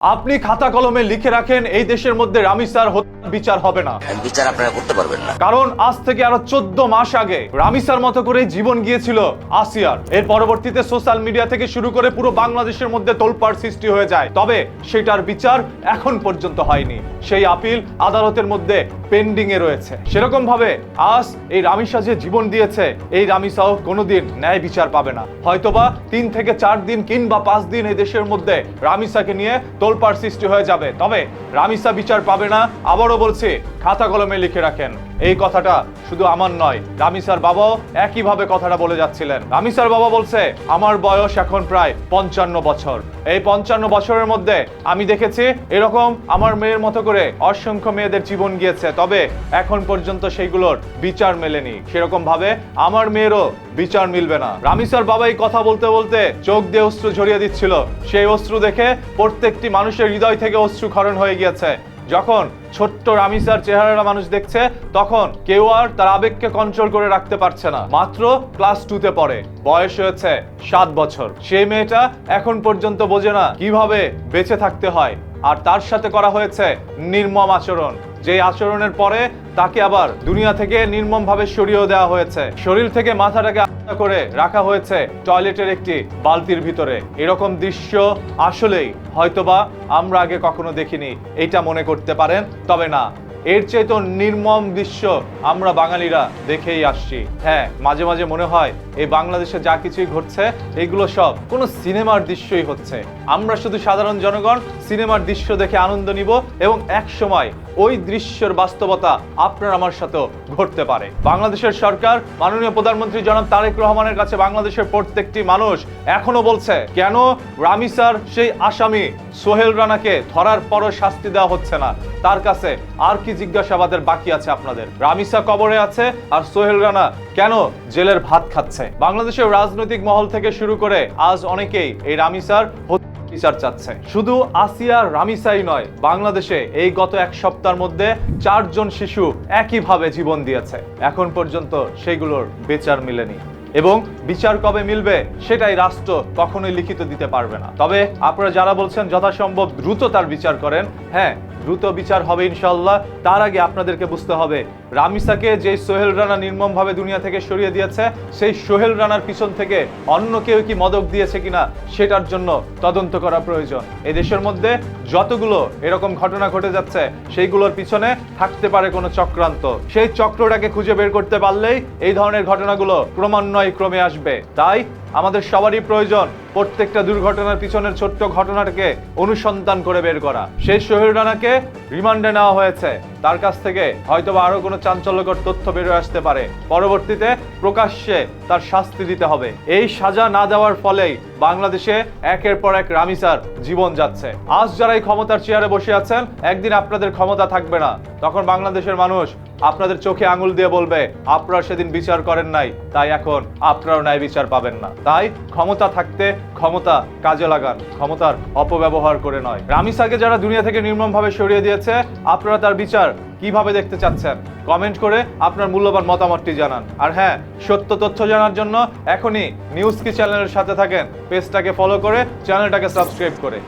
আপনি খাতা কলমে লিখে রাখেন এই দেশের মধ্যে রামিসার হত্যার বিচার হবে না। বিচার আপনারা করতে পারবেন না, কারণ আজ থেকে আরো 14 মাস আগে রামিসার মতো করে জীবন গিয়েছিল আসিয়ার। এর পরবর্তীতে সোশ্যাল মিডিয়া থেকে শুরু করে পুরো বাংলাদেশের মধ্যে তোলপাড় সৃষ্টি হয়ে যায়, তবে সেটার বিচার এখন পর্যন্ত হয়নি। সেই আপিল আদালতের মধ্যে পেন্ডিং এ রয়েছে। সেরকম ভাবে আজ এই রামিসা যে জীবন দিয়েছে, এই রামিসাও কোনোদিন ন্যায় বিচার পাবে না। হয়তোবা 3 থেকে 4 দিন কিংবা 5 দিন এই দেশের মধ্যে রামিসাকে নিয়ে তোলপাড় সৃষ্টি হয়ে যাবে, তবে রামিসা বিচার পাবে না। আবারও বলছি, খাতা কলমে লিখে রাখেন। এই কথাটা শুধু আমার নয়, রামিসার বাবাও একইভাবে কথাটা বলে যাচ্ছিলেন। রামিসার বাবা বলছে, আমার বয়স এখন প্রায় 55 বছর। এই 55 বছরের মধ্যে আমি দেখেছি এরকম আমার মেয়ের মতো করে অসংখ্য মেয়েদের জীবন গিয়েছে, তবে এখন পর্যন্ত সেইগুলোর বিচার মেলেনি। সেরকম ভাবে আমার মেয়েরও বিচার মিলবে না। রামিসার বাবা এই কথা বলতে বলতে চোখ দিয়ে অশ্রু ঝরিয়ে দিচ্ছিল। সেই অশ্রু দেখে প্রত্যেকটি মানুষের হৃদয় থেকে অশ্রু ক্ষরণ হয়ে গিয়েছে। যখন ছোট্ট রামিসার চেহারাটা মানুষ দেখছে, তখন কেউ আর তার আবেগকে কন্ট্রোল করে রাখতে পারছে না। মাত্র ক্লাস 2-তে পড়ে, বয়স হয়েছে 7 বছর। সেই মেয়েটা এখন পর্যন্ত বোঝে না কিভাবে বেঁচে থাকতে হয়, আর তার সাথে করা হয়েছে নির্মম আচরণ। যে আচরণের পরে তাকে আবার দুনিয়া থেকে নির্মম ভাবে সরিয়ে দেওয়া হয়েছে। শরীর থেকে মাথাটাকে আলাদা করে রাখা হয়েছে টয়লেটের একটি বালতির ভিতরে। এরকম দৃশ্য আসলেই হয়তোবা আমরা আগে কখনো দেখিনি, এটা মনে করতে পারেন। তবে না, এর চেয়ে তো নির্মম দৃশ্য আমরা বাঙালিরা দেখেই আসছি। হ্যাঁ, মাঝে মাঝে মনে হয় এই বাংলাদেশে যা কিছুই ঘটছে এগুলো সব কোনো সিনেমার দৃশ্যই হচ্ছে। আমরা শুধু সাধারণ জনগণ সিনেমার দৃশ্য দেখে আনন্দ নিব, এবং এক সময় ওই দৃশ্যের বাস্তবতা আপনার আমার সাথেও ঘটতে পারে। বাংলাদেশের সরকার, মাননীয় প্রধানমন্ত্রী জনাব তারেক রহমানের কাছে বাংলাদেশের প্রত্যেকটি মানুষ এখনো বলছে, কেন রামিসার সেই আসামি সোহেল রানাকে ধরার পরও শাস্তি দেওয়া হচ্ছে না? তার কাছে আর কি জিজ্ঞাসাবাদের বাকি আছে আপনাদের? রামিসা কবরে আছে আর সোহেল রানা কেন জেলের ভাত খাচ্ছে? বাংলাদেশের রাজনৈতিক মহল থেকে শুরু করে আজ অনেকেই এই রামিসার বিচার চাচ্ছে। শুধু আসিয়া রামিসাই নয়, বাংলাদেশে এই গত 1 সপ্তাহের মধ্যে 4 জন শিশু একইভাবে জীবন দিয়েছে। এখন পর্যন্ত সেগুলোর বিচার মিলেনি, এবং বিচার কবে মিলবে সেটাই রাষ্ট্র কখনোই লিখিত দিতে পারবে না। তবে আপনারা যারা বলছেন যথাসম্ভব দ্রুত তার বিচার করেন, হ্যাঁ, দ্রুত বিচার হবে ইনশাআল্লাহ। তার আগে আপনাদেরকে বুঝতে হবে, রামিসাকে যে সোহেল রানা নির্মমভাবে দুনিয়া থেকে সরিয়ে দিয়েছে, সেই সোহেল রানার পিছন থেকে অন্য কেউ কি মদক দিয়েছে কিনা সেটার জন্য তদন্ত করা প্রয়োজন। এই দেশের মধ্যে যতগুলো এরকম ঘটনা ঘটে যাচ্ছে, সেইগুলোর পিছনে থাকতে পারে কোনো চক্রান্ত। সেই চক্রটাকে খুঁজে বের করতে পারলেই এই ধরনের ঘটনাগুলো ক্রমান্বয়ে ক্রমে আসবে। তাই আমাদের সবারই প্রয়োজন প্রত্যেকটা দুর্ঘটনার পিছনের ছোট্ট ঘটনাটাকে অনুসন্ধান করে বের করা। সেই সোহেল রানাকে রিমান্ডে নেওয়া হয়েছে, তার কাছ থেকে হয়তোবা আরো কোনো চাঞ্চল্যকর তথ্য বের আসতে পারে। পরবর্তীতে প্রকাশ্যে তার শাস্তি দিতে হবে। এই সাজা না দেওয়ার ফলেই বাংলাদেশে একের পর এক রামিসার জীবন যাচ্ছে। আজ যারা এই ক্ষমতার চেয়ারে বসে আছেন, একদিন আপনাদের ক্ষমতা থাকবে না। তখন বাংলাদেশের মানুষ আপনাদের চোখে আঙুল দিয়ে বলবে, আপনারা সেদিন বিচার করেন নাই, তাই এখন আপনারাও ন্যায় বিচার পাবেন না। তাই ক্ষমতা থাকতে ক্ষমতা কাজে লাগান, ক্ষমতার অপব্যবহার করে নয়। রামিসাকে যারা দুনিয়া থেকে নির্মমভাবে সরিয়ে দিয়েছে, আপনারা তার বিচার কিভাবে দেখতে চাচ্ছেন কমেন্ট করে আপনার মূল্যবান মতামতটি জানান। আর হ্যাঁ, সত্য তথ্য জানার জন্য এখনই নিউজ কি চ্যানেলের সাথে থাকেন, পেজটাকে ফলো করে চ্যানেলটাকে সাবস্ক্রাইব করে।